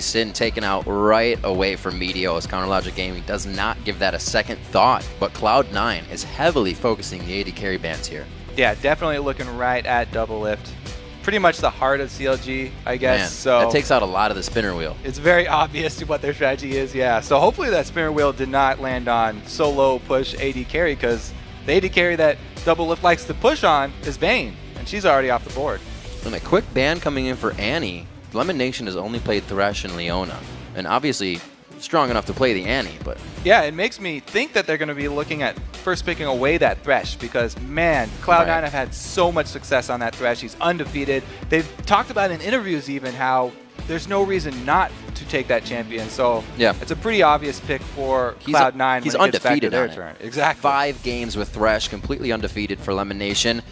Sin taken out right away from Meteos. Counterlogic Gaming does not give that a second thought, but Cloud9 is heavily focusing the AD carry bands here. Yeah, definitely looking right at double lift. Pretty much the heart of CLG, I guess. Man, so that takes out a lot of the spinner wheel. It's very obvious what their strategy is, yeah. So hopefully that spinner wheel did not land on solo push AD carry, because the AD carry that double lift likes to push on is Vayne, and she's already off the board. And a quick ban coming in for Annie. Lemon Nation has only played Thresh and Leona, and obviously strong enough to play the Annie, but... Yeah, it makes me think that they're going to be looking at first picking away that Thresh, because, man, Cloud9 have had so much success on that Thresh. He's undefeated. They've talked about in interviews even how there's no reason not to take that champion, so yeah, it's a pretty obvious pick for Cloud9 he's when it gets back to undefeated their on turn. it. Exactly. 5 games with Thresh, completely undefeated for Lemon Nation.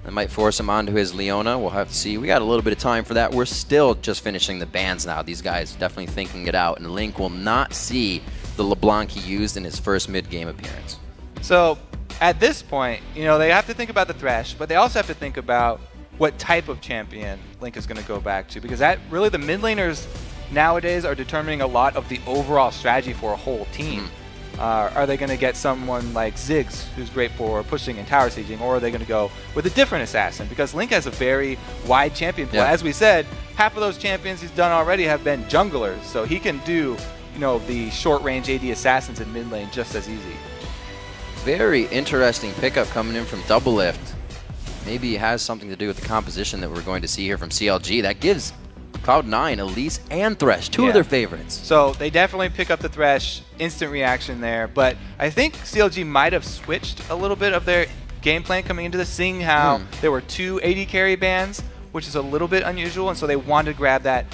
That might force him onto his Leona. We'll have to see. We got a little bit of time for that. We're still just finishing the bans now. These guys definitely thinking it out. And Link will not see the LeBlanc he used in his first mid-game appearance. So at this point, you know, they have to think about the Thresh, but they also have to think about what type of champion Link is going to go back to, because that really the mid laners nowadays are determining a lot of the overall strategy for a whole team. Are they going to get someone like Ziggs, who's great for pushing and tower sieging, or are they going to go with a different assassin? Because Link has a very wide champion pool. Yeah. As we said, half of those champions he's done already have been junglers, so he can do, you know, the short-range AD assassins in mid lane just as easy. Very interesting pickup coming in from Double Lift. Maybe it has something to do with the composition that we're going to see here from CLG. That gives Cloud9, Elise, and Thresh, two of their favorites. So they definitely pick up the Thresh, instant reaction there, but I think CLG might have switched a little bit of their game plan coming into this, seeing how there were 2 AD carry bans, which is a little bit unusual, and so they wanted to grab that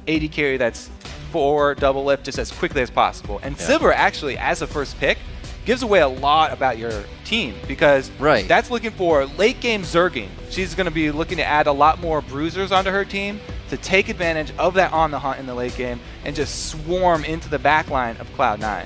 AD carry that's for double lift just as quickly as possible. And Sivir actually, as a first pick, gives away a lot about your team, because that's looking for late game Zerging. She's going to be looking to add a lot more bruisers onto her team to take advantage of that on the hunt in the late game and just swarm into the backline of Cloud9.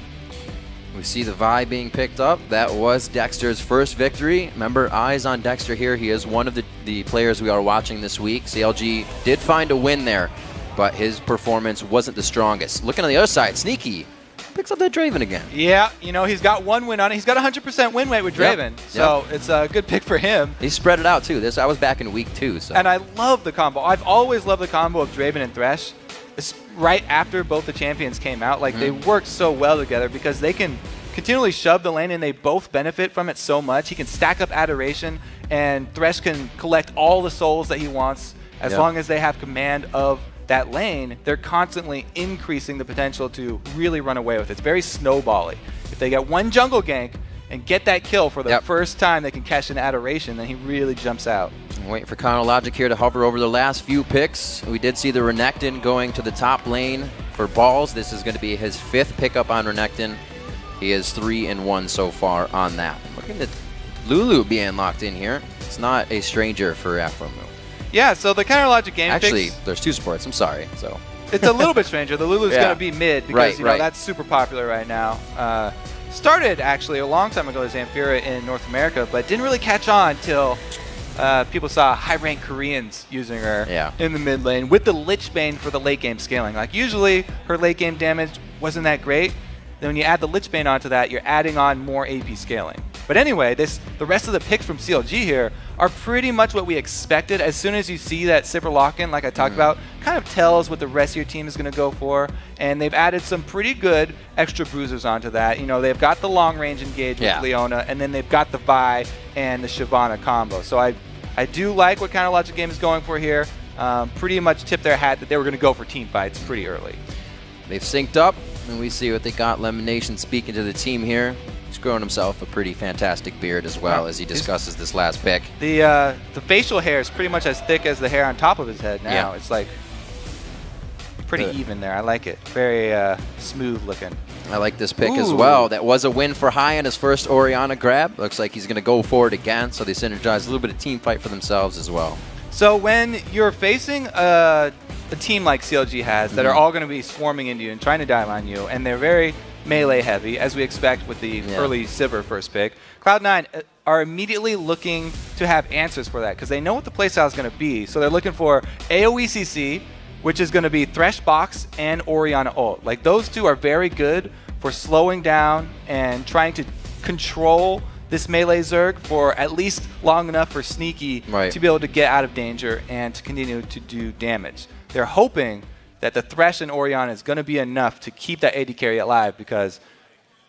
We see the Vi being picked up. That was Dexter's first victory. Remember, eyes on Dexter here. He is one of the players we are watching this week. CLG did find a win there, but his performance wasn't the strongest. Looking on the other side, Sneaky picks up that Draven again. Yeah, you know, he's got 1 win on it. He's got 100% win rate with Draven, so it's a good pick for him. He spread it out, too. I was back in week 2. So. And I love the combo. I've always loved the combo of Draven and Thresh. It's right after both the champions came out. Like, they work so well together because they can continually shove the lane, and they both benefit from it so much. He can stack up Adoration, and Thresh can collect all the souls that he wants as long as they have command of that lane. They're constantly increasing the potential to really run away with it. It's very snowbally. If they get 1 jungle gank and get that kill for the first time they can catch an Adoration, then he really jumps out. I'm waiting for Counterlogic here to hover over the last few picks. We did see the Renekton going to the top lane for balls. This is going to be his 5th pickup on Renekton. He is 3-1 so far on that. Looking at Lulu being locked in here. It's not a stranger for Afromu. Yeah, so the Counterlogic game actually, there's 2 supports. I'm sorry. So it's a little bit stranger. The Lulu's going to be mid because you know that's super popular right now. Started actually a long time ago as Zamfira in North America, but didn't really catch on until people saw high-ranked Koreans using her in the mid lane with the Lich Bane for the late game scaling. Like usually her late game damage wasn't that great. Then when you add the Lich Bane onto that, you're adding on more AP scaling. But anyway, the rest of the picks from CLG here are pretty much what we expected. As soon as you see that Sivir lock-in, like I talked about, kind of tells what the rest of your team is going to go for. And they've added some pretty good extra bruisers onto that. You know, they've got the long-range engage with Leona, and then they've got the Vi and the Shyvana combo. So I do like what Counterlogic Game is going for here. Pretty much tipped their hat that they were going to go for team fights pretty early. They've synced up, and we see what they got. Lemon Nation speaking to the team here. He's growing himself a pretty fantastic beard as well as he discusses this last pick. The facial hair is pretty much as thick as the hair on top of his head now. It's like pretty even there. I like it. Very smooth looking. I like this pick as well. That was a win for High on his first Orianna grab. Looks like he's going to go for it again, so they synergize a little bit of team fight for themselves as well. So when you're facing a team like CLG has that are all going to be swarming into you and trying to dive on you, and they're very melee heavy, as we expect with the early Sivir first pick, Cloud9 are immediately looking to have answers for that because they know what the playstyle is going to be. So they're looking for AoE CC, which is going to be Thresh Box and Orianna ult. Like, those two are very good for slowing down and trying to control this melee Zerg for at least long enough for Sneaky to be able to get out of danger and to continue to do damage. They're hoping that the Thresh and Orianna is going to be enough to keep that AD carry alive, because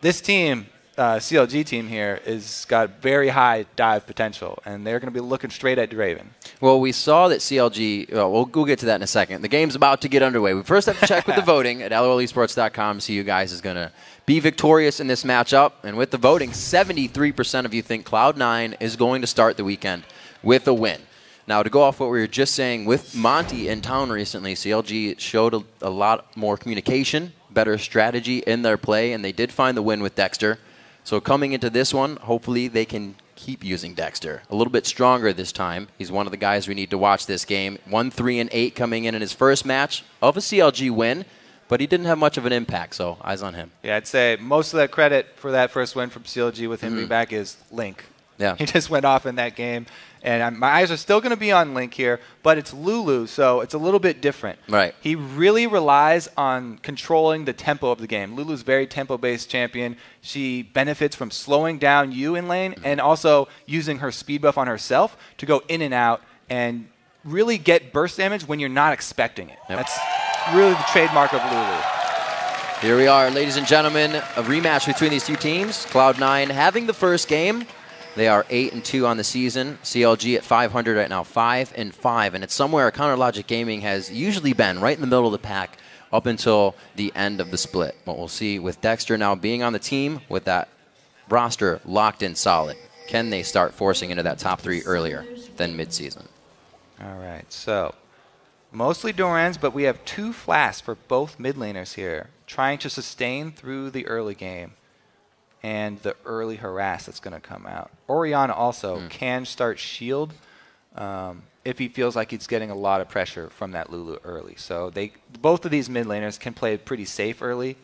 this team, CLG team here, is got very high dive potential, and they're going to be looking straight at Draven. Well, we saw that CLG, we'll get to that in a second. The game's about to get underway. We first have to check with the voting at lolesports.com to see who guys is going to be victorious in this matchup. And with the voting, 73% of you think Cloud9 is going to start the weekend with a win. Now, to go off what we were just saying, with Monty in town recently, CLG showed a lot more communication, better strategy in their play, and they did find the win with Dexter. So coming into this one, hopefully they can keep using Dexter. A little bit stronger this time. He's one of the guys we need to watch this game. 1-3-8 coming in his first match of a CLG win, but he didn't have much of an impact, so eyes on him. Yeah, I'd say most of that credit for that first win from CLG with him being back is Link. Yeah. He just went off in that game. And my eyes are still going to be on Link here, but it's Lulu, so it's a little bit different. Right. He really relies on controlling the tempo of the game. Lulu's very tempo-based champion. She benefits from slowing down you in lane and also using her speed buff on herself to go in and out and really get burst damage when you're not expecting it. Yep. That's really the trademark of Lulu. Here we are, ladies and gentlemen, a rematch between these two teams. Cloud9 having the first game. They are 8-2 on the season. CLG at 500 right now, 5-5. And it's somewhere Counter Logic Gaming has usually been, right in the middle of the pack, up until the end of the split. But we'll see with Dexter now being on the team, with that roster locked in solid. Can they start forcing into that top 3 earlier than midseason? All right, so mostly Dorans, but we have 2 Flasks for both mid laners here, trying to sustain through the early game and the early harass that's going to come out. Orianna also can start shield if he feels like he's getting a lot of pressure from that Lulu early. So both of these mid laners can play pretty safe early.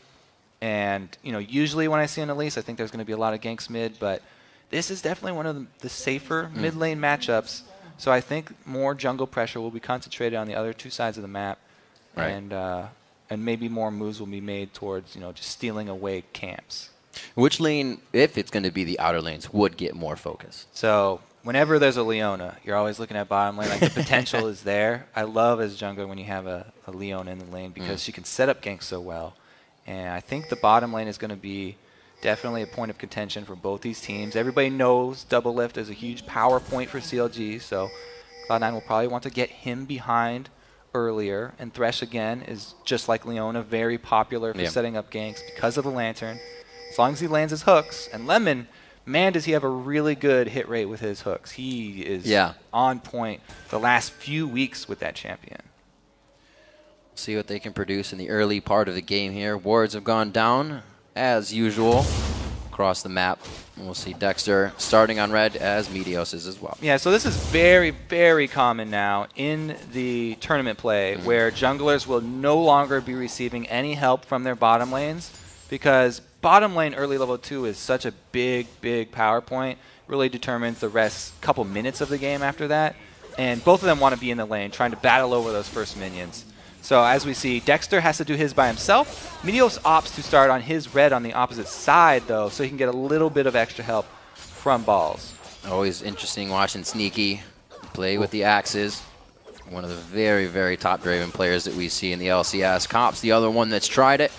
And usually when I see an Elise, I think there's going to be a lot of ganks mid, but this is definitely one of the safer mid lane matchups. So I think more jungle pressure will be concentrated on the other 2 sides of the map, and maybe more moves will be made towards just stealing away camps. Which lane, if it's going to be the outer lanes, would get more focus? So whenever there's a Leona, you're always looking at bottom lane. Like, the potential is there. I love as jungler when you have a Leona in the lane, because she can set up ganks so well. And I think the bottom lane is going to be definitely a point of contention for both these teams. Everybody knows double lift is a huge power point for CLG, so Cloud9 will probably want to get him behind earlier. And Thresh, again, is just like Leona, very popular for setting up ganks because of the Lantern. As long as he lands his hooks. And Lemon, man, does he have a really good hit rate with his hooks. He is on point the last few weeks with that champion. See what they can produce in the early part of the game here. Wards have gone down, as usual, across the map. And we'll see Dexter starting on red, as Meteos is as well. Yeah, so this is very, very common now in the tournament play, where junglers will no longer be receiving any help from their bottom lanes, because bottom lane early level 2 is such a big, big power point. Really determines the rest couple minutes of the game after that. And both of them want to be in the lane, trying to battle over those first minions. So as we see, Dexter has to do his by himself. Meteos opts to start on his red on the opposite side, though, so he can get a little bit of extra help from balls. Always interesting watching Sneaky play with the axes. One of the very, very top Draven players that we see in the LCS. Cop's the other one that's tried it.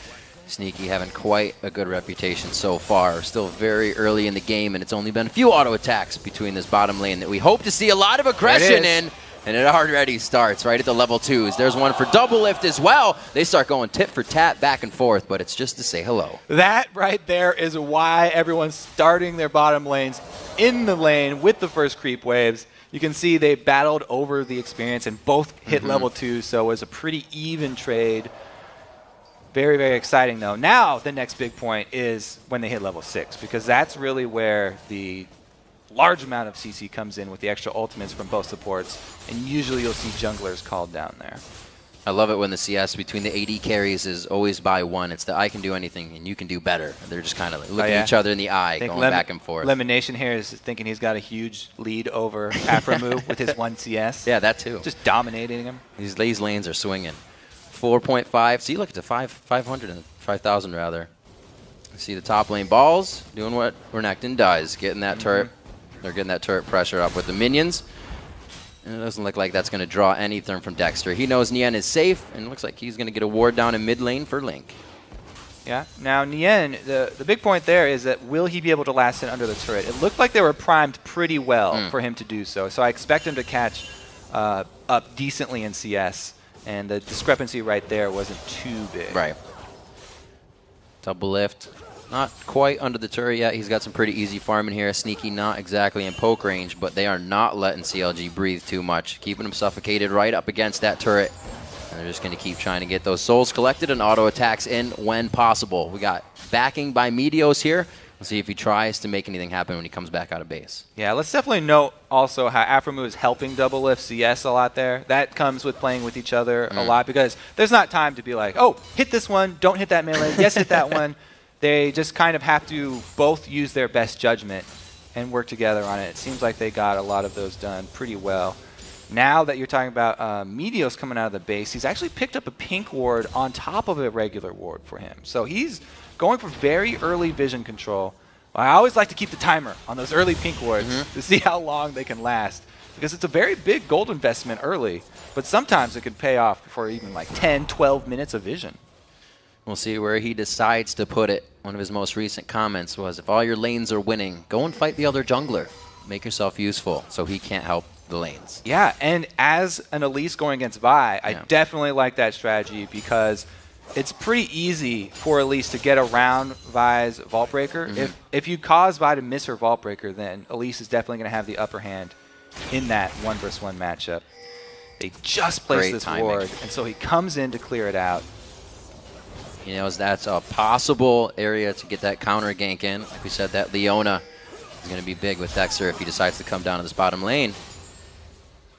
Sneaky having quite a good reputation so far. Still very early in the game, and it's only been a few auto attacks between this bottom lane that we hope to see a lot of aggression in. And it already starts right at the level 2s. There's one for double lift as well. They start going tit for tat back and forth, but it's just to say hello. That right there is why everyone's starting their bottom lanes in the lane with the first creep waves. You can see they battled over the experience and both hit level 2, so it was a pretty even trade. Very, very exciting, though. Now the next big point is when they hit level 6, because that's really where the large amount of CC comes in with the extra ultimates from both supports, and usually you'll see junglers called down there. I love it when the CS between the AD carries is always by one. It's the I can do anything and you can do better. They're just kind of like looking at each other in the eye, going back and forth. Lemonation here is thinking he's got a huge lead over Afromu with his 1 CS. Yeah, that too. Just dominating him. These lanes are swinging. 4.5. See, look at the 500 and 5,000 rather. See the top lane balls doing what Renekton does, getting that turret. They're getting that turret pressure up with the minions. And it doesn't look like that's going to draw anything from Dexter. He knows Nien is safe, and it looks like he's going to get a ward down in mid lane for Link. Yeah. Now, Nien, the big point there is that will he be able to last in under the turret? It looked like they were primed pretty well for him to do so. So I expect him to catch up decently in CS, and the discrepancy right there wasn't too big. Right. Double lift. Not quite under the turret yet. He's got some pretty easy farming here. Sneaky not exactly in poke range, but they are not letting CLG breathe too much. Keeping him suffocated right up against that turret. And they're just going to keep trying to get those souls collected and auto attacks in when possible. We got backing by Meteos here. We'll see if he tries to make anything happen when he comes back out of base. Yeah, let's definitely note also how Aphromoo is helping double lift CS a lot there. That comes with playing with each other a lot, because there's not time to be like, oh, hit this one, don't hit that melee, yes, hit that one. They just kind of have to both use their best judgment and work together on it. It seems like they got a lot of those done pretty well. Now that you're talking about Meteos coming out of the base, he's actually picked up a pink ward on top of a regular ward for him. So he's going for very early vision control. I always like to keep the timer on those early pink wards to see how long they can last, because it's a very big gold investment early, but sometimes it could pay off for even like 10, 12 minutes of vision. We'll see where he decides to put it. One of his most recent comments was, if all your lanes are winning, go and fight the other jungler. Make yourself useful so he can't help the lanes. Yeah, and as an Elise going against Vi, I definitely like that strategy, because it's pretty easy for Elise to get around Vi's Vault Breaker. If you cause Vi to miss her Vault Breaker, then Elise is definitely going to have the upper hand in that 1-versus-1 matchup. They just placed this ward, and so he comes in to clear it out. You know, that's a possible area to get that counter gank in. Like we said, that Leona is going to be big with Dexter if he decides to come down to this bottom lane.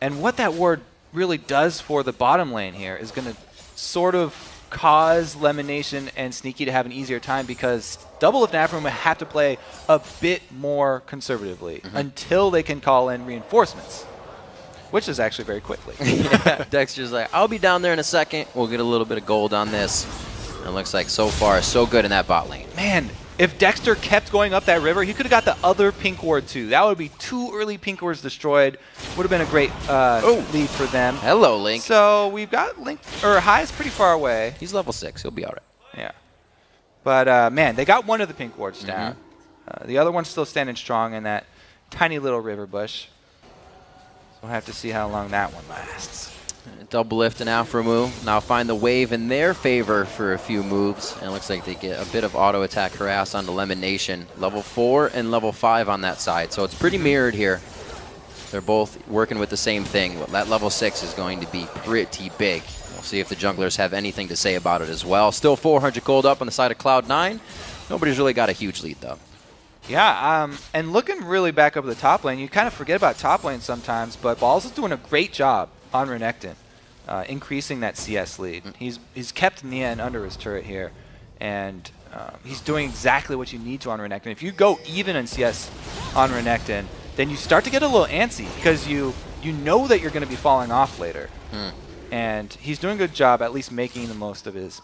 And what that ward really does for the bottom lane here is going to sort of cause Lemonation and Sneaky to have an easier time, because Double Lift and Aphromoo have to play a bit more conservatively until they can call in reinforcements, which is actually very quickly. Dexter's like, I'll be down there in a second. We'll get a little bit of gold on this. And it looks like so far so good in that bot lane. Man, if Dexter kept going up that river, he could have got the other pink ward too. That would be 2 early pink wards destroyed. Would have been a great lead for them. Hello, Link. So we've got Link, or High is pretty far away. He's level 6. He'll be all right. Yeah. But, man, they got one of the pink wards down. The other one's still standing strong in that tiny little river bush. So we'll have to see how long that one lasts. Double Lift and Aphromoo now find the wave in their favor for a few moves. And it looks like they get a bit of auto attack harass on the Lemonation. Level 4 and level 5 on that side. So it's pretty mirrored here. They're both working with the same thing. That level 6 is going to be pretty big. We'll see if the junglers have anything to say about it as well. Still 400 gold up on the side of Cloud9. Nobody's really got a huge lead though. Yeah, and looking really back up the top lane, you kind of forget about top lane sometimes, but Balls is doing a great job on Renekton, increasing that CS lead. He's kept Nien under his turret here, and he's doing exactly what you need to on Renekton. If you go even in CS on Renekton, then you start to get a little antsy, because you know that you're going to be falling off later. And he's doing a good job at least making the most of his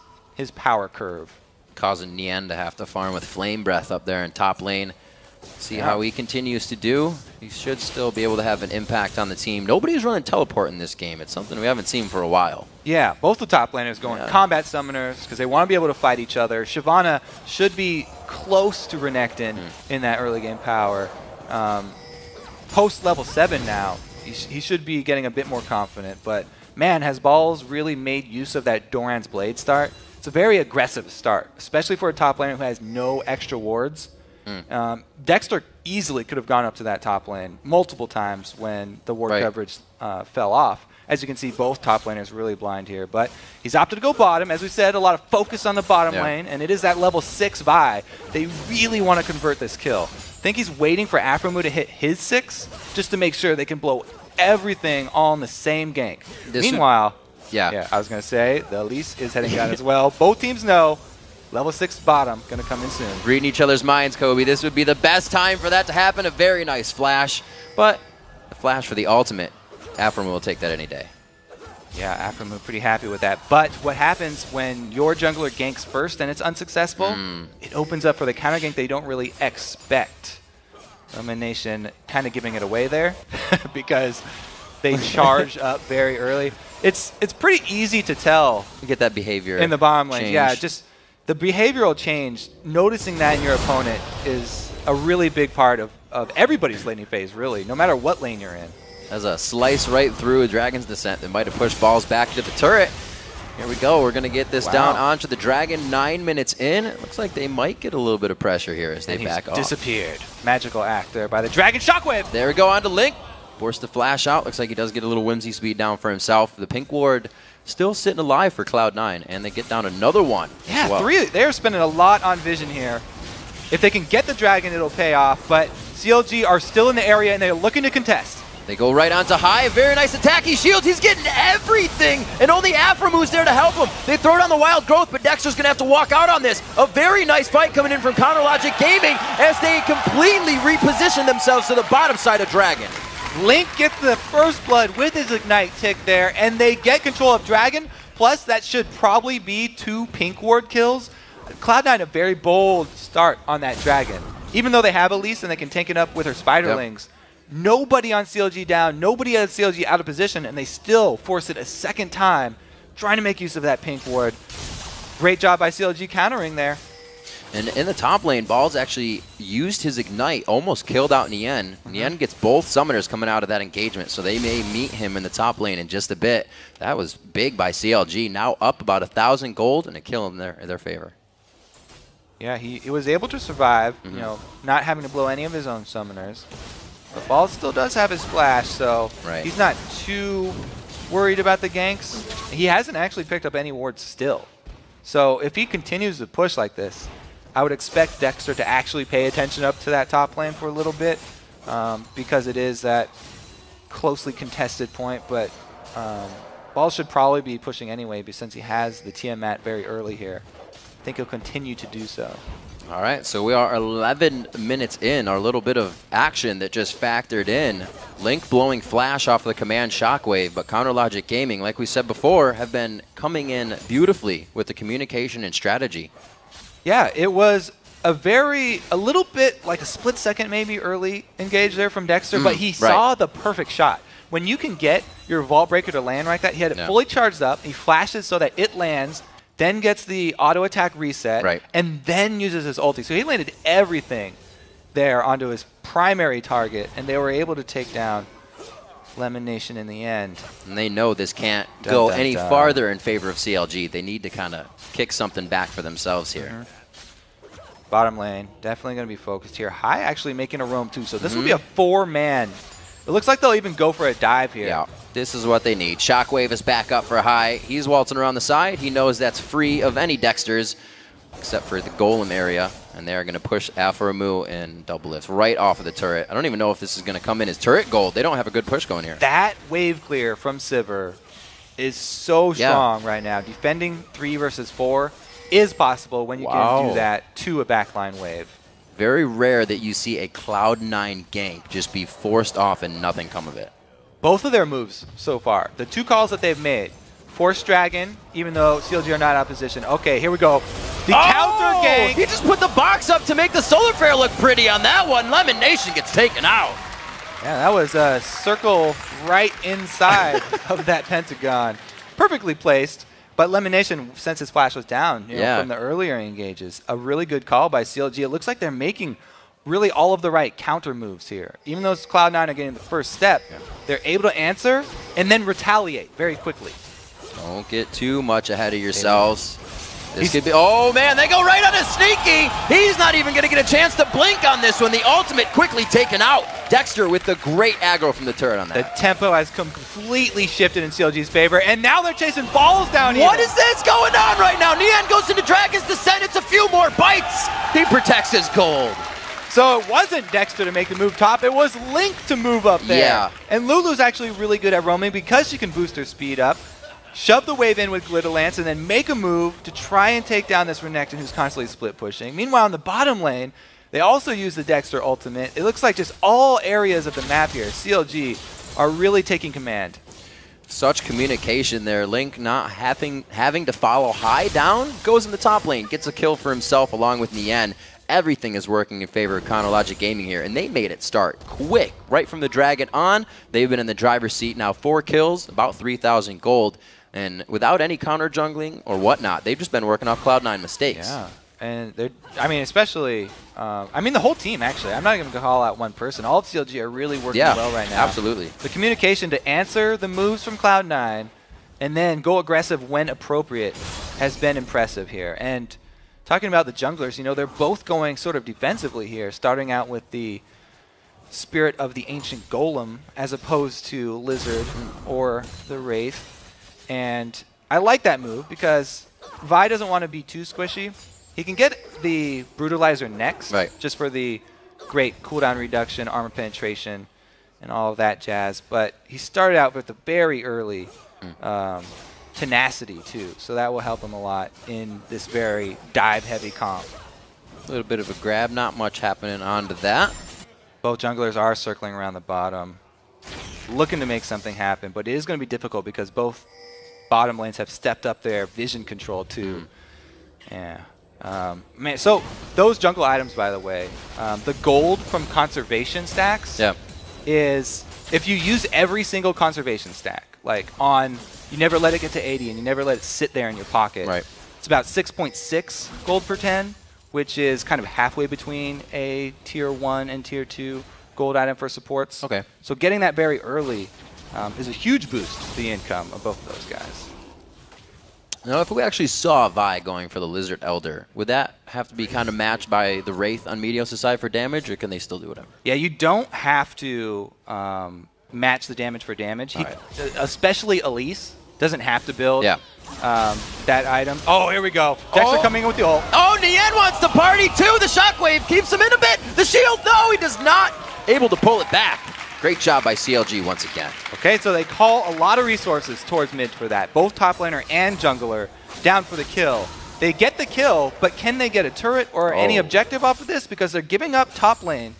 power curve. Causing Nien to have to farm with Flame Breath up there in top lane. See how he continues to do. He should still be able to have an impact on the team. Nobody's running teleport in this game. It's something we haven't seen for a while. Yeah, both the top laners going combat summoners because they want to be able to fight each other. Shyvana should be close to Renekton in that early game power. Post level 7 now, he should be getting a bit more confident. But man, has Balls really made use of that Doran's Blade start? It's a very aggressive start, especially for a top laner who has no extra wards. Dexter easily could have gone up to that top lane multiple times when the ward coverage fell off. As you can see, both top laners really blind here. But he's opted to go bottom. As we said, a lot of focus on the bottom lane, and it is that level 6 Vi. They really want to convert this kill. I think he's waiting for Aphromoo to hit his 6 just to make sure they can blow everything all in the same gank. Meanwhile, I was going to say, the Elise is heading down as well. Both teams know level 6 bottom going to come in soon. Reading each other's minds, Kobe. This would be the best time for that to happen. A very nice flash, but a flash for the ultimate. Aphromoo will take that any day. Yeah, Afromu pretty happy with that. But what happens when your jungler ganks first and it's unsuccessful, it opens up for the counter gank they don't really expect. Elimination kind of giving it away there because they charge up very early. It's pretty easy to tell. You get that behavior in the bottom lane. change. Yeah, just the behavioral change, noticing that in your opponent is a really big part of everybody's laning phase, really, no matter what lane you're in. As a slice right through a Dragon's Descent that might have pushed balls back to the turret. Here we go. We're going to get this down onto the Dragon 9 minutes in. It looks like they might get a little bit of pressure here as they back off. Disappeared. Magical act there by the Dragon Shockwave. There we go on to Link. Forced to flash out. Looks like he does get a little whimsy speed down for himself. The Pink Ward still sitting alive for Cloud9, and they get down another one. Yeah, three. They're spending a lot on vision here. If they can get the Dragon, it'll pay off. But CLG are still in the area, and they're looking to contest. They go right onto high. Very nice attack. He shields. He's getting everything. And only Afromu's there to help him. They throw down the wild growth, but Dexter's going to have to walk out on this. A very nice fight coming in from CounterLogic Gaming as they completely reposition themselves to the bottom side of Dragon. Link gets the first blood with his Ignite tick there, and they get control of Dragon. Plus, that should probably be 2 Pink Ward kills. Cloud9 a very bold start on that Dragon. Even though they have Elise and they can tank it up with her Spiderlings. Nobody on CLG down, nobody on CLG out of position, and they still force it a second time, trying to make use of that Pink Ward. Great job by CLG countering there. And in the top lane, Balls actually used his Ignite, almost killed out Nien. Nien gets both summoners coming out of that engagement, so they may meet him in the top lane in just a bit. That was big by CLG, now up about 1,000 gold and a kill in their favor. Yeah, he was able to survive, you know, not having to blow any of his own summoners. But Balls still does have his splash, so he's not too worried about the ganks. He hasn't actually picked up any wards still. So if he continues to push like this, I would expect Dexter to actually pay attention up to that top lane for a little bit because it is that closely contested point. But Balls should probably be pushing anyway since he has the Tiamat very early here. I think he'll continue to do so. All right, so we are 11 minutes in, our little bit of action that just factored in. Link blowing flash off the command Shockwave, but CounterLogic Gaming, like we said before, have been coming in beautifully with the communication and strategy. Yeah, it was a little bit like a split second maybe early engage there from Dexter, but he saw the perfect shot. When you can get your Vault Breaker to land like that, he had it fully charged up, he flashes so that it lands, then gets the auto attack reset, and then uses his ulti. So he landed everything there onto his primary target, and they were able to take down Lemon Nation in the end. And they know this can't go any farther in favor of CLG. They need to kind of kick something back for themselves here. Bottom lane, definitely going to be focused here. High actually making a roam too, so this will be a 4-man. It looks like they'll even go for a dive here. Yeah, this is what they need. Shockwave is back up for High. He's waltzing around the side. He knows that's free of any Dexters, except for the Golem area. And they're going to push Afromu and Double Lift right off of the turret. I don't even know if this is going to come in as turret gold. They don't have a good push going here. That wave clear from Sivir is so strong right now. Defending 3 versus 4 is possible when you can do that to a backline wave. Very rare that you see a Cloud9 gank just be forced off and nothing come of it. Both of their moves so far, the 2 calls that they've made, Force Dragon, even though CLG are not out of position. Okay, here we go. The counter gank. He just put the box up to make the Solar Flare look pretty on that one. Lemon Nation gets taken out. Yeah, that was a circle right inside of that Pentagon. Perfectly placed. But Lemon Nation, since his flash was down from the earlier engages, a really good call by CLG. It looks like they're making really all of the right counter moves here. Even though Cloud9 are getting the first step, they're able to answer and then retaliate very quickly. Don't get too much ahead of yourselves. This could be, oh man, they go right on a sneaky. He's not even going to get a chance to blink on this one. The ultimate quickly taken out. Dexter with the great aggro from the turret on that. The tempo has completely shifted in CLG's favor, and now they're chasing Balls down here. What is this going on right now? Nien goes into Dragon's Descent. It's a few more bites. He protects his gold. So it wasn't Dexter to make the move top, it was Link to move up there. Yeah. And Lulu's actually really good at roaming because she can boost her speed up. Shove the wave in with Glitter Lance and then make a move to try and take down this Renekton who's constantly split pushing. Meanwhile, in the bottom lane, they also use the Dexter ultimate. It looks like just all areas of the map here, CLG, are really taking command. Such communication there. Link not having to follow High down, goes in the top lane, gets a kill for himself along with Nien. Everything is working in favor of Chronologic Gaming here, and they made it start quick. Right from the Dragon on, they've been in the driver's seat now. 4 kills, about 3,000 gold, and without any counter jungling or whatnot, they've just been working off Cloud9 mistakes. Yeah, and they're, I mean, especially, the whole team, actually. I'm not even going to call out one person. All of CLG are really working well right now. Absolutely. The communication to answer the moves from Cloud9 and then go aggressive when appropriate has been impressive here. And talking about the junglers, you know, they're both going sort of defensively here, starting out with the Spirit of the Ancient Golem as opposed to Lizard or the Wraith. And I like that move because Vi doesn't want to be too squishy. He can get the Brutalizer next, just for the great cooldown reduction, armor penetration, and all of that jazz. But he started out with a very early tenacity too, so that will help him a lot in this very dive-heavy comp. A little bit of a grab, not much happening onto that. Both junglers are circling around the bottom, looking to make something happen, but it is going to be difficult because both bottom lanes have stepped up their vision control too. Yeah. Man, so those jungle items, by the way, the gold from conservation stacks is if you use every single conservation stack, like on, you never let it get to 80 and you never let it sit there in your pocket. It's about 6.6 gold per 10, which is kind of halfway between a tier 1 and tier 2 gold item for supports. So getting that very early is a huge boost to the income of both of those guys. Now, if we actually saw Vi going for the Lizard Elder, would that have to be kind of matched by the Wraith on Meteos' side for damage, or can they still do whatever? Yeah, you don't have to match the damage for damage. Especially Elise doesn't have to build that item. Oh, here we go. Dexter coming in with the ult. Oh, Nien wants to party too. The shockwave keeps him in a bit. The shield, no, he does not. Able to pull it back. Great job by CLG once again. Okay, so they call a lot of resources towards mid for that. Both top laner and jungler down for the kill. They get the kill, but can they get a turret or any objective off of this? Because they're giving up top lane.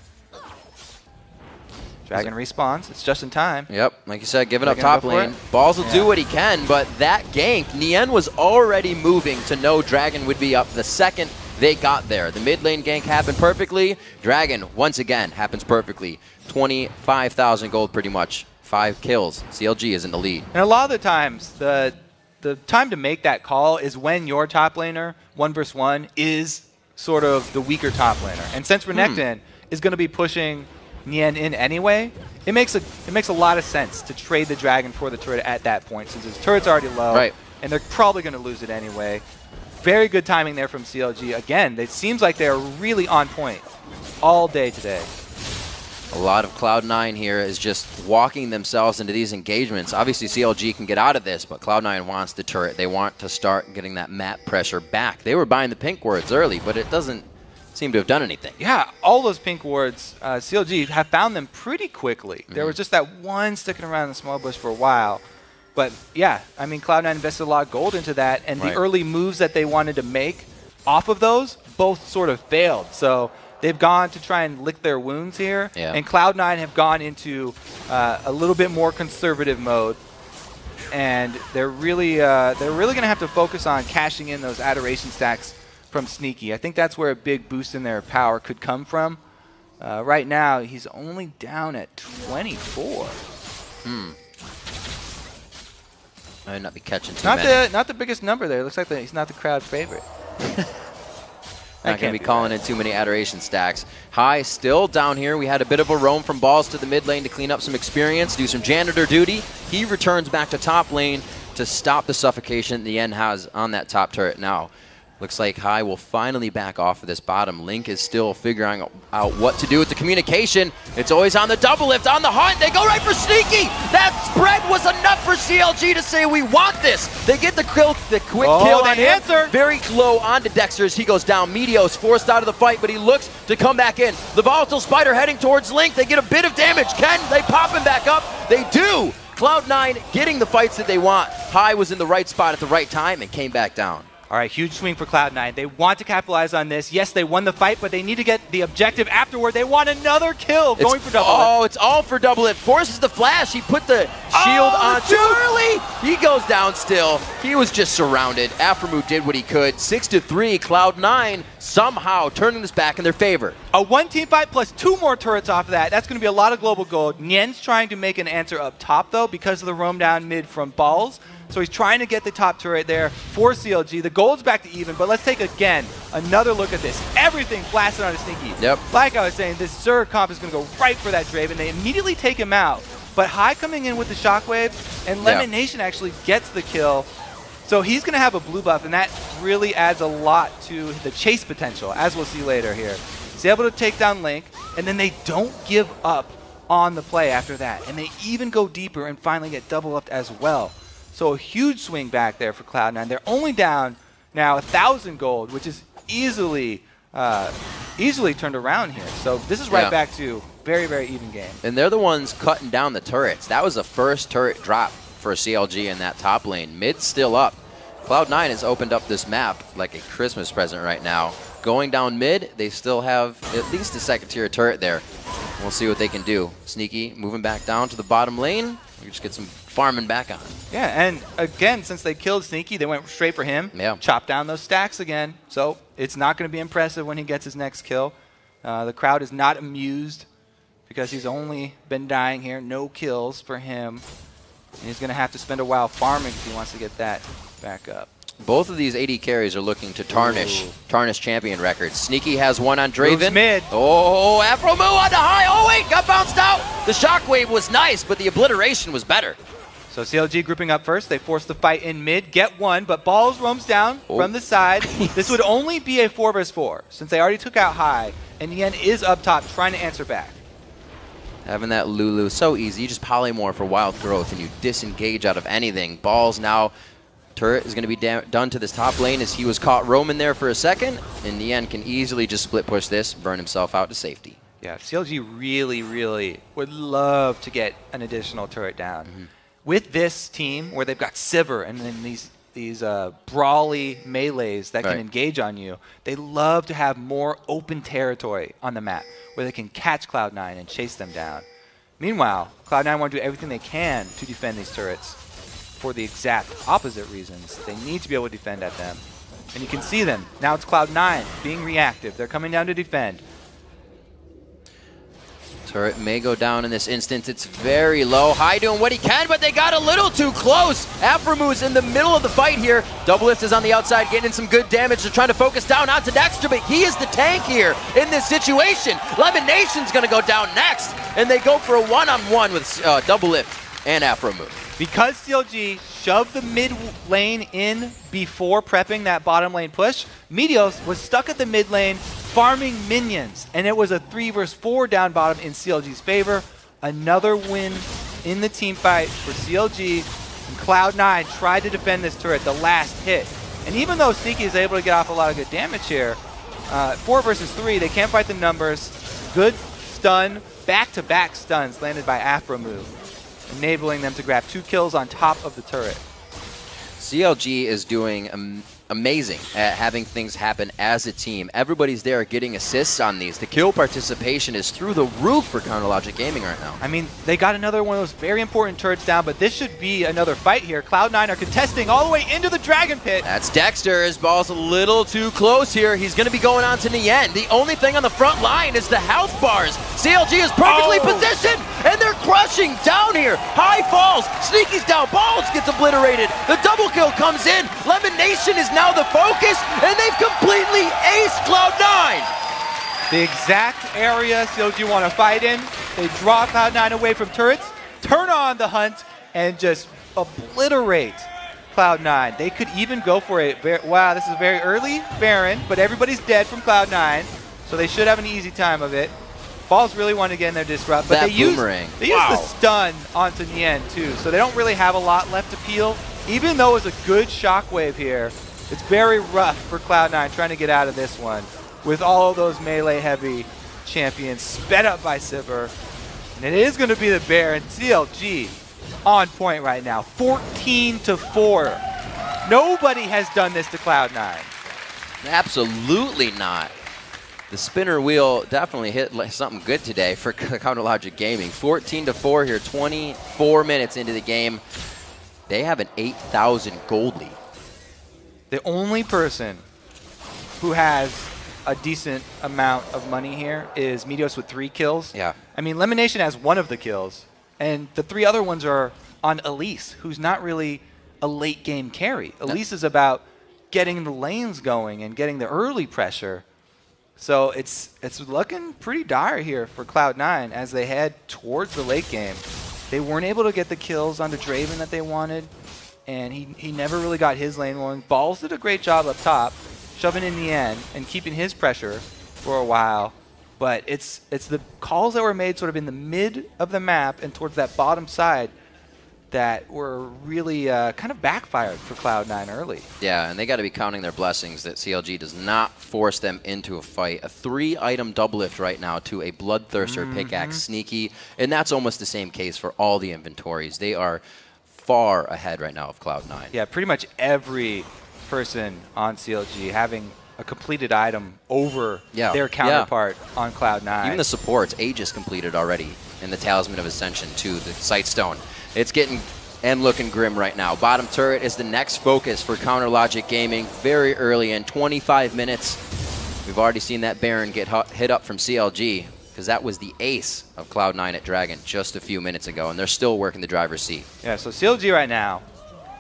Dragon respawns. It's just in time. Yep, like you said, giving up top lane. Balls will do what he can, but that gank, Nien was already moving to know Dragon would be up the second they got there. The mid lane gank happened perfectly. Dragon, once again, happens perfectly. 25,000 gold pretty much. 5 kills. CLG is in the lead. And a lot of the times, the time to make that call is when your top laner, 1 versus 1, is sort of the weaker top laner. And since Renekton is going to be pushing Nien in anyway, it makes a lot of sense to trade the Dragon for the turret at that point, since his turret's already low, and they're probably going to lose it anyway. Very good timing there from CLG. Again, it seems like they're really on point all day today. A lot of Cloud9 here is just walking themselves into these engagements. Obviously, CLG can get out of this, but Cloud9 wants the turret. They want to start getting that map pressure back. They were buying the pink wards early, but it doesn't seem to have done anything. Yeah, all those pink wards, CLG have found them pretty quickly. There was just that one sticking around in the small bush for a while. But yeah, I mean, Cloud9 invested a lot of gold into that, and the early moves that they wanted to make off of those both sort of failed. So they've gone to try and lick their wounds here, and Cloud9 have gone into a little bit more conservative mode, and they're really going to have to focus on cashing in those adoration stacks from Sneaky. I think that's where a big boost in their power could come from. Right now, he's only down at 24. I might not be catching too many. Not the biggest number there. It looks like he's not the crowd favorite. Not going to be calling in too many adoration stacks. High still down here. We had a bit of a roam from balls to the mid lane to clean up some experience, do some janitor duty. He returns back to top lane to stop the suffocation the end has on that top turret now. Looks like High will finally back off of this bottom. Link is still figuring out what to do with the communication. It's always on the double lift, on the hunt. They go right for Sneaky. That spread was enough for CLG to say, we want this. They get the quick kill on him. Very low onto Dexter as he goes down. Meteos forced out of the fight, but he looks to come back in. The volatile spider heading towards Link. They get a bit of damage. Can they pop him back up? They do. Cloud9 getting the fights that they want. High was in the right spot at the right time and came back down. All right, huge swing for Cloud9. They want to capitalize on this. Yes, they won the fight, but they need to get the objective afterward. They want another kill going for double. Oh, it's all for double. It forces the flash. He put the shield on too early. He goes down still. He was just surrounded. Afremu did what he could. 6-3, Cloud9 somehow turning this back in their favor. A one-team fight plus 2 more turrets off of that. That's going to be a lot of global gold. Nien's trying to make an answer up top, though, because of the roam down mid from Balls. So he's trying to get the top turret there for CLG. The gold's back to even, but let's take, again, another look at this. Everything blasted on a Sneaky. Yep. Like I was saying, this Zerg comp is going to go right for that Draven. They immediately take him out. But High coming in with the Shockwave, and Lemon Nation actually gets the kill. So he's going to have a blue buff, and that really adds a lot to the chase potential, as we'll see later here. He's able to take down Link, and then they don't give up on the play after that. And they even go deeper and finally get double upped as well. So a huge swing back there for Cloud9. They're only down now 1,000 gold, which is easily turned around here. So this is right back to very, very even game. And they're the ones cutting down the turrets. That was the first turret drop for CLG in that top lane. Mid's still up. Cloud9 has opened up this map like a Christmas present right now. Going down mid, they still have at least a second-tier turret there. We'll see what they can do. Sneaky moving back down to the bottom lane. We just get some farming back on. Yeah, and again, since they killed Sneaky, they went straight for him. Yeah. Chopped down those stacks again. So it's not going to be impressive when he gets his next kill. The crowd is not amused because he's only been dying here. No kills for him. And he's going to have to spend a while farming if he wants to get that back up. Both of these AD carries are looking to tarnish champion records. Sneaky has one on Draven. Moves mid. Oh, Afremu on the high. Oh, wait, got bounced out. The shockwave was nice, but the obliteration was better. So CLG grouping up first. They force the fight in mid, get one, but Balls roams down from the side. This would only be a 4 vs 4 since they already took out High, and Yen is up top trying to answer back. Having that Lulu so easy. You just polymorph for wild growth, and you disengage out of anything. Balls now. Turret is going to be done to this top lane as he was caught roaming there for a second. In the end, can easily just split push this, burn himself out to safety. Yeah, CLG really, really would love to get an additional turret down. With this team, where they've got Sivir and then these brawly melees that can engage on you, they love to have more open territory on the map where they can catch Cloud9 and chase them down. Meanwhile, Cloud9 want to do everything they can to defend these turrets. For the exact opposite reasons. They need to be able to defend at them. And you can see them. Now it's Cloud9 being reactive. They're coming down to defend. Turret may go down in this instance. It's very low. High doing what he can, but they got a little too close. Afremu's in the middle of the fight here. Double Lift is on the outside, getting in some good damage. They're trying to focus down onto Dexter, but he is the tank here in this situation. Lemon Nation's going to go down next, and they go for a one-on-one with Double Lift and Afremu. Because CLG shoved the mid lane in before prepping that bottom lane push, Meteos was stuck at the mid lane farming minions, and it was a 3 vs 4 down bottom in CLG's favor. Another win in the team fight for CLG, and Cloud9 tried to defend this turret, the last hit. And even though Sneaky is able to get off a lot of good damage here, 4 vs 3, they can't fight the numbers. Good stun, back-to-back stuns landed by Afremu, enabling them to grab 2 kills on top of the turret. CLG is doing amazing at having things happen as a team. Everybody's there getting assists on these. The kill participation is through the roof for Counterlogic Gaming right now. I mean, they got another one of those very important turrets down, but this should be another fight here. Cloud9 are contesting all the way into the Dragon Pit. That's Dexter. His ball's a little too close here. He's going to be going on to Nien. The only thing on the front line is the health bars. CLG is perfectly positioned, and they're crushing down here. High falls. Sneaky's down. Balls gets obliterated. The double kill comes in. Lemon Nation is now the focus, and they've completely aced Cloud9. The exact area CLG want to fight in. They draw Cloud9 away from turrets, turn on the hunt, and just obliterate Cloud9. They could even go for it. Wow, this is very early Baron, but everybody's dead from Cloud9, so they should have an easy time of it. Balls really want to get in their disrupt, but they use the stun onto Nien too, so they don't really have a lot left to peel. Even though it's a good shockwave here, it's very rough for Cloud9 trying to get out of this one with all of those melee-heavy champions sped up by Sivir. And it is going to be the Baron. CLG on point right now. 14-4 Nobody has done this to Cloud9. Absolutely not. The spinner wheel definitely hit something good today for Counterlogic Gaming. 14-4 here, 24 minutes into the game. They have an 8,000 gold lead. The only person who has a decent amount of money here is Meteos with 3 kills. Yeah. I mean, Lemonation has 1 of the kills, and the 3 other ones are on Elise, who's not really a late game carry. Elise is about getting the lanes going and getting the early pressure. So it's looking pretty dire here for Cloud9 as they head towards the late game. They weren't able to get the kills onto Draven that they wanted, and he never really got his lane going. Balls did a great job up top, shoving in the end and keeping his pressure for a while. But it's the calls that were made sort of in the mid of the map and towards that bottom side that were really kind of backfired for Cloud9 early. Yeah, and they got to be counting their blessings that CLG does not force them into a fight. A 3-item double lift right now to a Bloodthirster pickaxe Sneaky, and that's almost the same case for all the inventories. They are far ahead right now of Cloud9. Yeah, pretty much every person on CLG having a completed item over their counterpart on Cloud9. Even the supports, Aegis completed already in the Talisman of Ascension too, the Sightstone. It's getting and looking grim right now. Bottom turret is the next focus for Counterlogic Gaming very early in 25 minutes. We've already seen that Baron get hit up from CLG because that was the ace of Cloud9 at Dragon just a few minutes ago, and they're still working the driver's seat. Yeah, so CLG right now,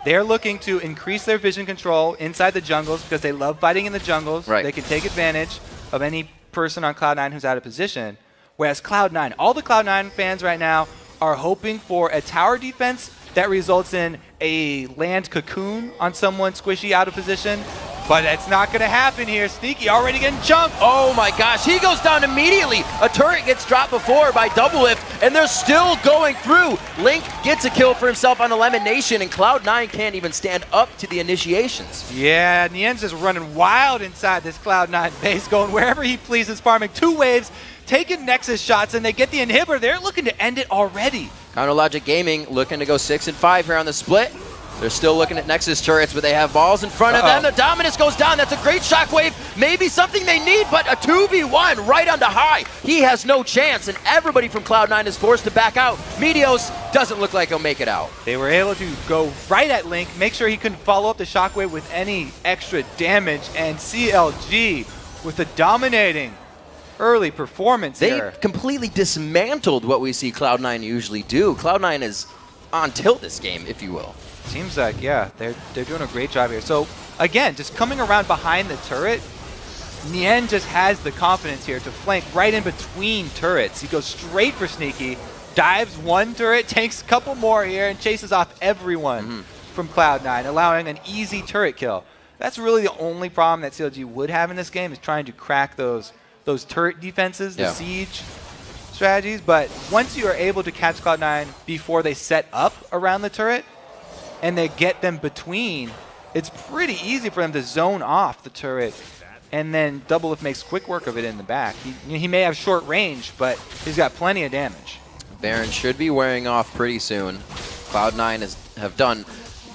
they're looking to increase their vision control inside the jungles because they love fighting in the jungles. Right. They can take advantage of any person on Cloud9 who's out of position. Whereas Cloud9, all the Cloud9 fans right now are hoping for a tower defense that results in a land cocoon on someone squishy out of position. But that's not going to happen here. Sneaky already getting jumped. Oh my gosh, he goes down immediately. A turret gets dropped before by double lift, and they're still going through. Link gets a kill for himself on Elimination, and Cloud9 can't even stand up to the initiations. Yeah, Nien's is running wild inside this Cloud9 base, going wherever he pleases, farming 2 waves, taking Nexus shots, and they get the inhibitor. They're looking to end it already. Counterlogic Gaming looking to go 6-5 here on the split. They're still looking at Nexus turrets, but they have balls in front of them. The Dominus goes down. That's a great shockwave. Maybe something they need, but a 2v1 right onto high. He has no chance, and everybody from Cloud9 is forced to back out. Meteos doesn't look like he'll make it out. They were able to go right at Link, make sure he couldn't follow up the shockwave with any extra damage, and CLG with a dominating early performance here. They completely dismantled what we see Cloud9 usually do. Cloud9 is on tilt this game, if you will. Seems like, yeah, they're doing a great job here. So, again, just coming around behind the turret, Nien just has the confidence here to flank right in between turrets. He goes straight for Sneaky, dives 1 turret, takes a couple more here, and chases off everyone from Cloud9, allowing an easy turret kill. That's really the only problem that CLG would have in this game, is trying to crack those turret defenses, the siege strategies. But once you are able to catch Cloud9 before they set up around the turret, and they get them between, it's pretty easy for them to zone off the turret, and then Double Lift makes quick work of it in the back. He may have short range, but he's got plenty of damage. Baron should be wearing off pretty soon. Cloud9 have done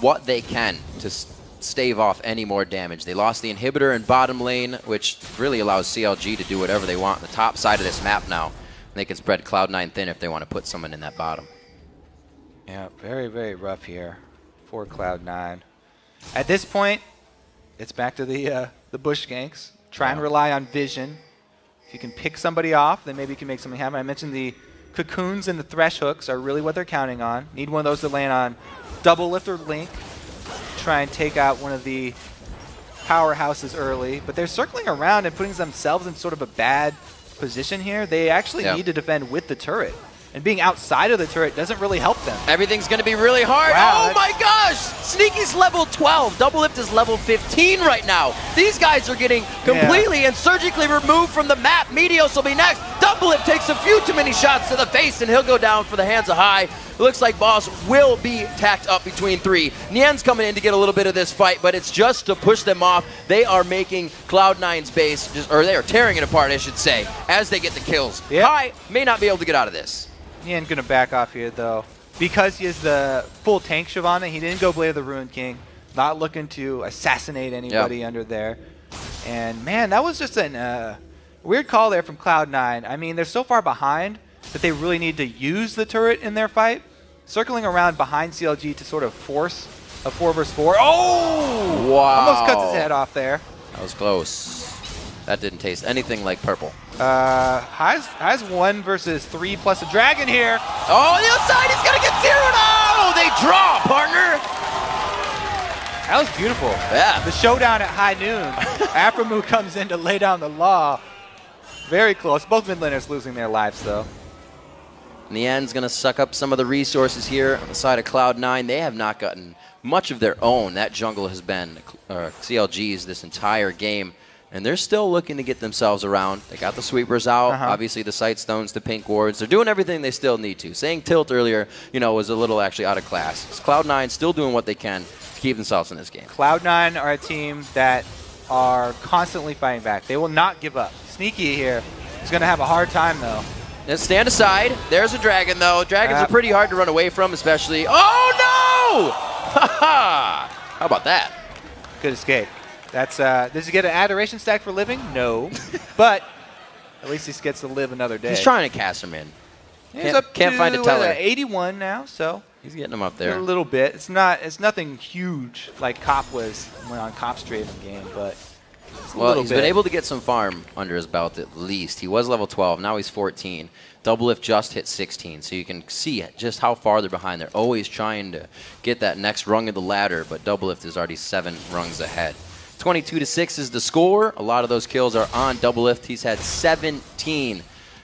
what they can to stave off any more damage. They lost the inhibitor in bottom lane, which really allows CLG to do whatever they want on the top side of this map now. They can spread Cloud9 thin if they want to put someone in that bottom. Yeah, very, very rough here for Cloud9. At this point, it's back to the bush ganks. Try and rely on vision. If you can pick somebody off, then maybe you can make something happen. I mentioned the cocoons and the thresh hooks are really what they're counting on. Need one of those to land on Double Lift or Link. Try and take out one of the powerhouses early. But they're circling around and putting themselves in sort of a bad position here. They actually need to defend with the turret. And being outside of the turret doesn't really help them. Everything's going to be really hard. Wow, oh my gosh! Sneaky's level 12. Double Lift is level 15 right now. These guys are getting completely and surgically removed from the map. Meteos will be next. Double Lift takes a few too many shots to the face, and he'll go down for the hands of high. It looks like Boss will be tacked up between 3. Nien's coming in to get a little bit of this fight, but it's just to push them off. They are making Cloud9's base, or they are tearing it apart, I should say, as they get the kills. High may not be able to get out of this. Nien's going to back off here, though. Because he has the full tank Shyvana, he didn't go Blade of the Ruined King. not looking to assassinate anybody under there. And, man, that was just a weird call there from Cloud9. I mean, they're so far behind that they really need to use the turret in their fight. Circling around behind CLG to sort of force a 4 versus 4. Oh! Wow. Almost cuts his head off there. That was close. That didn't taste anything like purple. High's 1 versus 3 plus a dragon here. Oh, the outside is going to get zeroed out! They draw, partner! That was beautiful. Yeah. The showdown at high noon. Aphromoo comes in to lay down the law. Very close. Both mid laners losing their lives, though. Nian's going to suck up some of the resources here on the side of Cloud9. They have not gotten much of their own. That jungle has been CLG's this entire game. And they're still looking to get themselves around. They got the sweepers out, obviously the sight stones, the pink wards. They're doing everything they still need to. Saying tilt earlier, was a little actually out of class. Cloud9 still doing what they can to keep themselves in this game. Cloud9 are a team that are constantly fighting back. They will not give up. Sneaky here is going to have a hard time, though. Now stand aside. There's a dragon, though. Dragons are pretty hard to run away from, especially. Oh, no! How about that? Good escape. That's does he get an adoration stack for living? No. But at least he gets to live another day. He's trying to cast him in. Can't find a teller. 81 now, so he's getting him up there. A little bit. It's nothing huge like Cop was when on Cop's trade game, but well, he's been able to get some farm under his belt at least. He was level 12. Now he's 14. Doublelift just hit 16, so you can see just how far they're behind. They're always trying to get that next rung of the ladder, but Doublelift is already 7 rungs ahead. 22-6 is the score. A lot of those kills are on Doublelift. He's had 17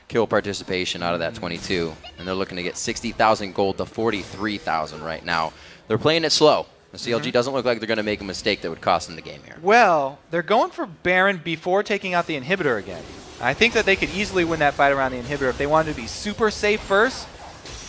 kill participation out of that 22, and they're looking to get 60,000 gold to 43,000 right now. They're playing it slow. The CLG doesn't look like they're going to make a mistake that would cost them the game here. Well, they're going for Baron before taking out the inhibitor again. I think that they could easily win that fight around the inhibitor if they wanted to be super safe first.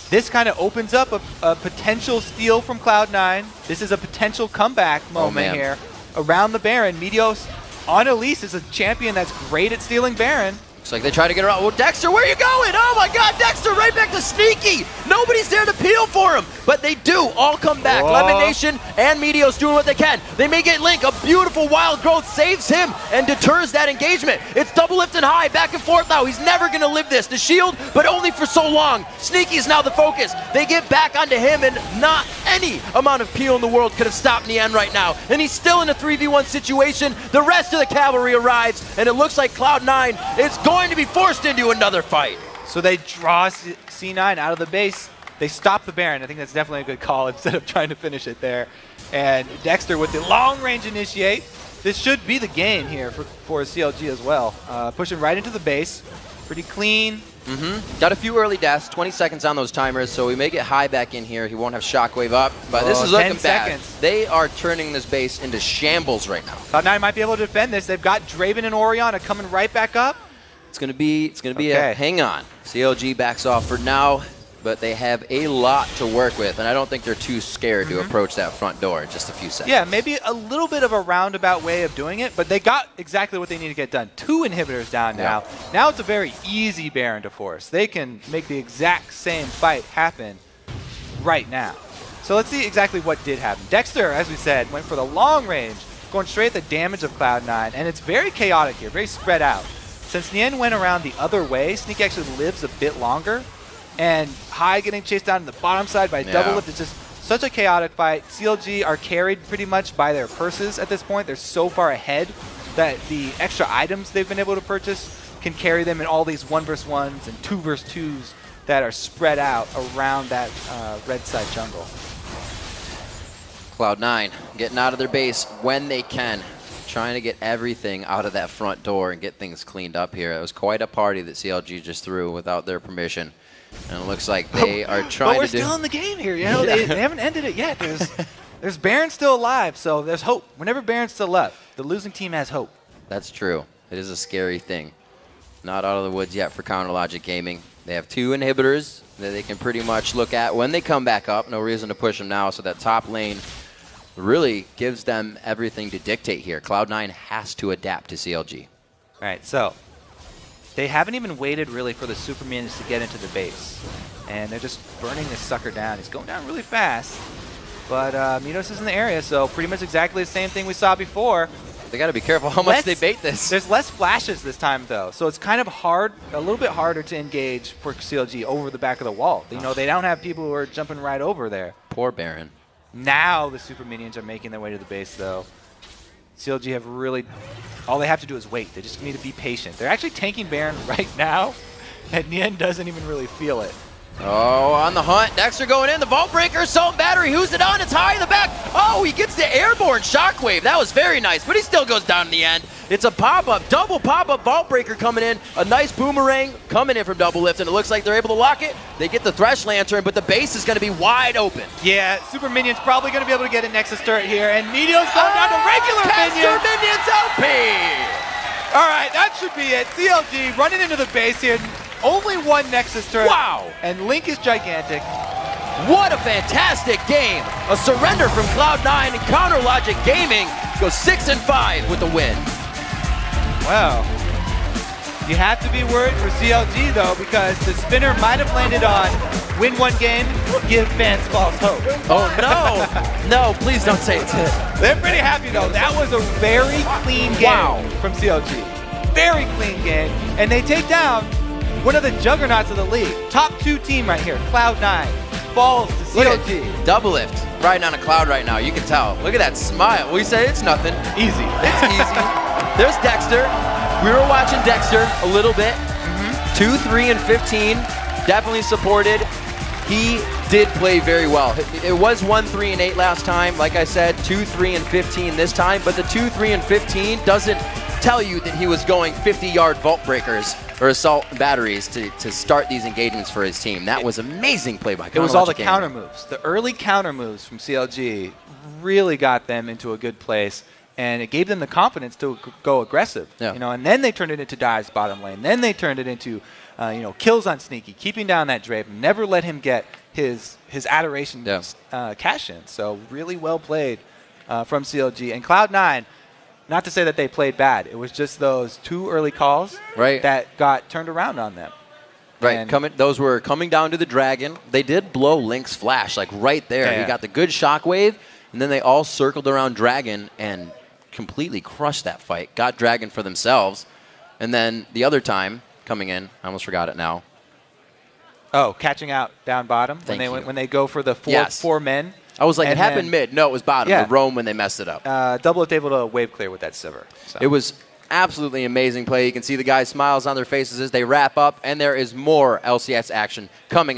This kind of opens up a potential steal from Cloud9. This is a potential comeback moment here. Around the Baron, Meteos on Elise is a champion that's great at stealing Baron. Looks like they try to get around. Well, Dexter, where are you going? Oh my God, Dexter, right back to Sneaky. Nobody's there to peel for him, but they do all come back. Lemon Nation and Meteos doing what they can. They may get Link. A beautiful wild growth saves him and deters that engagement. It's Doublelift and High back and forth now. He's never going to live this. The shield, but only for so long. Sneaky is now the focus. They get back onto him, and not any amount of peel in the world could have stopped Nian right now. And he's still in a 3v1 situation. The rest of the cavalry arrives, and it looks like Cloud9 is going to be forced into another fight. So they draw C9 out of the base. They stop the Baron. I think that's definitely a good call instead of trying to finish it there. And Dexter with the long-range initiate. This should be the game here for CLG as well. Pushing right into the base. Pretty clean. Got a few early deaths, 20 seconds on those timers, so we may get High back in here. He won't have Shockwave up, but this is looking bad. They are turning this base into shambles right now. Cloud9 might be able to defend this. They've got Draven and Orianna coming right back up. It's gonna be a hang on. CLG backs off for now, but they have a lot to work with, and I don't think they're too scared to approach that front door in just a few seconds. Yeah, maybe a little bit of a roundabout way of doing it, but they got exactly what they need to get done. 2 inhibitors down now. Now it's a very easy Baron to force. They can make the exact same fight happen right now. So let's see exactly what did happen. Dexter, as we said, went for the long range, going straight at the damage of Cloud9, and it's very chaotic here, very spread out. Since Nian went around the other way, Sneak actually lives a bit longer. And High getting chased down to the bottom side by Doublelift. It's just such a chaotic fight. CLG are carried pretty much by their purses at this point. They're so far ahead that the extra items they've been able to purchase can carry them in all these 1 versus 1s and 2 versus 2s that are spread out around that red side jungle. Cloud9 getting out of their base when they can. Trying to get everything out of that front door and get things cleaned up here. It was quite a party that CLG just threw without their permission. And it looks like they are trying to do... But we're still in the game here, you know? They haven't ended it yet. There's Baron still alive, so there's hope. Whenever Baron's still left, the losing team has hope. That's true. It is a scary thing. Not out of the woods yet for Counter Logic Gaming. They have 2 inhibitors that they can pretty much look at when they come back up. No reason to push them now, so that top lane really gives them everything to dictate here. Cloud9 has to adapt to CLG. All right, so they haven't even waited really for the super minions to get into the base. And they're just burning this sucker down. He's going down really fast. But Minos is in the area, so pretty much exactly the same thing we saw before. They got to be careful how much they bait this. There's less flashes this time, though, so it's kind of hard, a little bit harder to engage for CLG over the back of the wall. You know, they don't have people who are jumping right over there. Poor Baron. Now the super minions are making their way to the base, though. CLG have really, all they have to do is wait. They just need to be patient. They're actually tanking Baron right now, and Nien doesn't even really feel it. Oh, on the hunt. Dexter going in. The Vault Breaker, Assault Battery. Who's it on? It's high in the back. Oh, he gets the airborne Shockwave. That was very nice, but he still goes down in the end. It's a pop-up, double pop-up Vault Breaker coming in. A nice Boomerang coming in from Double Lift, and it looks like they're able to lock it. They get the Thresh Lantern, but the base is going to be wide open. Yeah, Super Minion's probably going to be able to get a Nexus turret here, and Meteor's going down to regular Minions. Minions OP! All right, that should be it. CLG running into the base here. Only one Nexus turret. Wow! And Link is gigantic. What a fantastic game! A surrender from Cloud9, and Counter Logic Gaming goes 6-5 with the win. Wow. You have to be worried for CLG, though, because the spinner might have landed on win one game, give fans false hope. Oh, no. No, please don't say it. They're pretty happy, though. That was a very clean game from CLG. Very clean game. And they take down one of the juggernauts of the league. Top 2 team right here, Cloud9, falls to CLG. Double Lift riding on a cloud right now. You can tell. Look at that smile. We say it's nothing. Easy. It's easy. There's Dexter. We were watching Dexter a little bit. 2, 3, and 15. Definitely supported. He did play very well. It was 1, 3, and 8 last time. Like I said, 2, 3, and 15 this time. But the 2, 3, and 15 doesn't tell you that he was going 50-yard Vault Breakers or Assault Batteries to start these engagements for his team. That was amazing play by Counter. It was all the counter moves. The early counter moves from CLG really got them into a good place, and it gave them the confidence to go aggressive. Yeah. You know, and then they turned it into dives bottom lane. Then they turned it into kills on Sneaky, keeping down that Draven, never let him get his adoration cash in. So really well played from CLG. And Cloud9, not to say that they played bad. It was just those 2 early calls that got turned around on them. Right, those were coming down to the Dragon. They did blow Link's flash, like right there. Yeah. He got the good shockwave, and then they all circled around Dragon and completely crushed that fight. Got Dragon for themselves. And then the other time, coming in, I almost forgot it now. Oh, catching out down bottom when they go for the four men. I was like, it happened mid. No, it was bottom. Yeah. The roam when they messed it up. Double Lift able to wave clear with that Sivir. So. It was absolutely amazing play. You can see the guys' smiles on their faces as they wrap up, and there is more LCS action coming up.